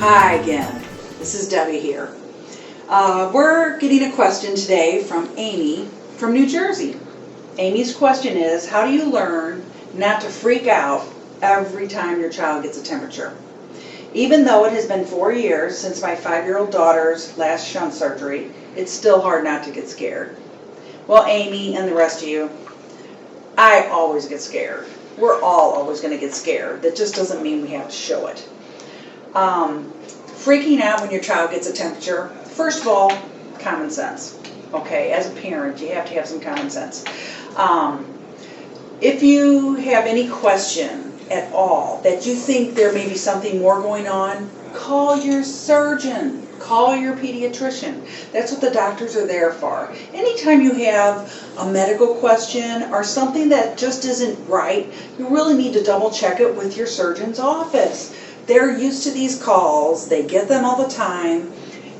Hi again, this is Debbie here. We're getting a question today from Amy from New Jersey. Amy's question is, how do you learn not to freak out every time your child gets a temperature? Even though it has been 4 years since my 5-year-old daughter's last shunt surgery, it's still hard not to get scared. Well, Amy and the rest of you, I always get scared. We're all always going to get scared. That just doesn't mean we have to show it. Freaking out when your child gets a temperature, first of all, common sense. Okay, as a parent, you have to have some common sense. If you have any question at all that you think there may be something more going on, call your surgeon, call your pediatrician. That's what the doctors are there for. Anytime you have a medical question or something that just isn't right, you really need to double check it with your surgeon's office. They're used to these calls, they get them all the time.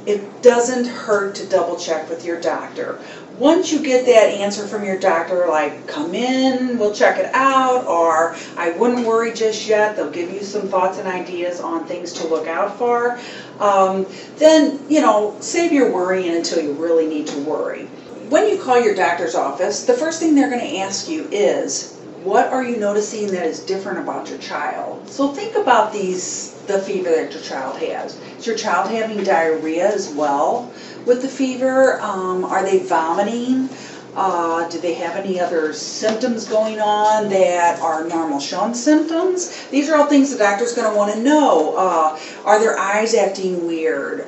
It doesn't hurt to double check with your doctor. Once you get that answer from your doctor, like, come in, we'll check it out, or I wouldn't worry just yet, they'll give you some thoughts and ideas on things to look out for, then, save your worrying until you really need to worry. When you call your doctor's office, the first thing they're going to ask you is, what are you noticing that is different about your child? So think about the fever that your child has. Is your child having diarrhea as well with the fever? Are they vomiting? Do they have any other symptoms going on that are normal shunt symptoms? These are all things the doctor's going to want to know. Are their eyes acting weird?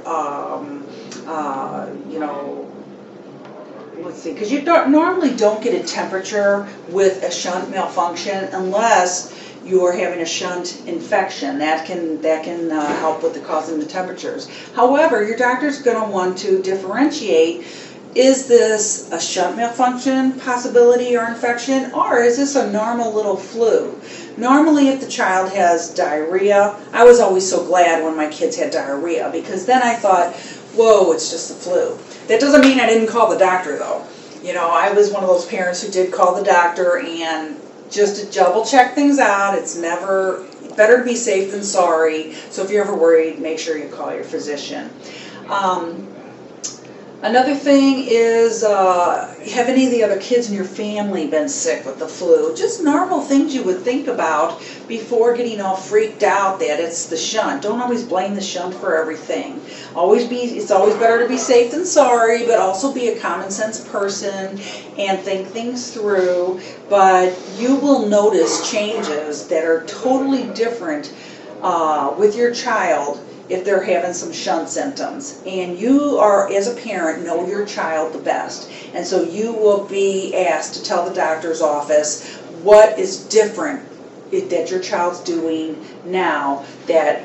Let's see, because you normally don't get a temperature with a shunt malfunction unless you are having a shunt infection. That can help with the causing the temperatures. However, your doctor's going to want to differentiate, is this a shunt malfunction possibility or infection, or is this a normal little flu? Normally, if the child has diarrhea, I was always so glad when my kids had diarrhea, because then I thought, whoa, it's just the flu. That doesn't mean I didn't call the doctor, though. I was one of those parents who did call the doctor, and just to double check things out. It's never better to be safe than sorry. So if you're ever worried, make sure you call your physician. Another thing is, have any of the other kids in your family been sick with the flu? Just normal things you would think about before getting all freaked out that it's the shunt. Don't always blame the shunt for everything. It's always better to be safe than sorry, but also be a common sense person and think things through. But you will notice changes that are totally different with your child if they're having some shunt symptoms. And you are, as a parent, know your child the best. And so you will be asked to tell the doctor's office what is different that your child's doing now that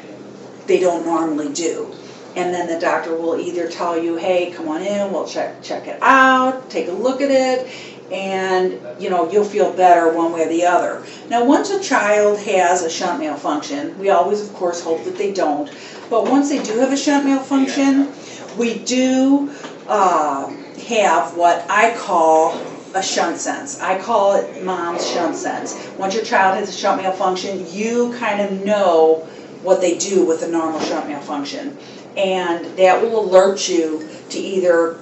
they don't normally do. And then the doctor will either tell you, hey, come on in, we'll check it out, take a look at it, and you'll feel better one way or the other. Now, once a child has a shunt malfunction, we always, of course, hope that they don't, but once they do have a shunt malfunction, we do have what I call a shunt sense. I call it mom's shunt sense. Once your child has a shunt malfunction, you kind of know what they do with a normal shunt malfunction. And that will alert you to either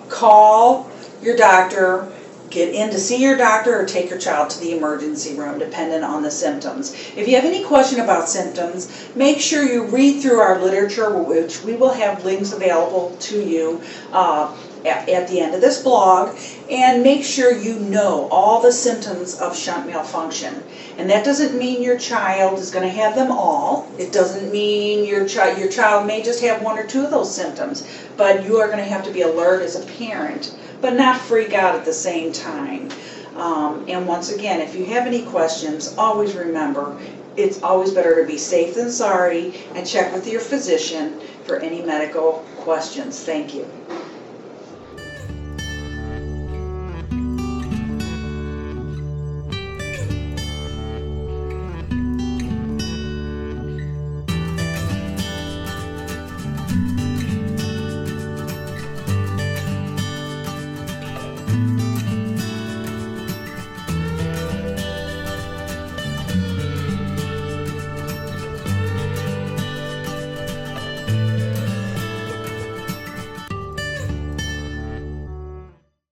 call your doctor, get in to see your doctor, or take your child to the emergency room, depending on the symptoms. If you have any question about symptoms, make sure you read through our literature, which we will have links available to you at the end of this blog, and make sure you know all the symptoms of shunt malfunction. And that doesn't mean your child is going to have them all. It doesn't mean your child may just have 1 or 2 of those symptoms, but you are going to have to be alert as a parent, but not freak out at the same time. And once again, if you have any questions, always remember, it's always better to be safe than sorry, and check with your physician for any medical questions. Thank you.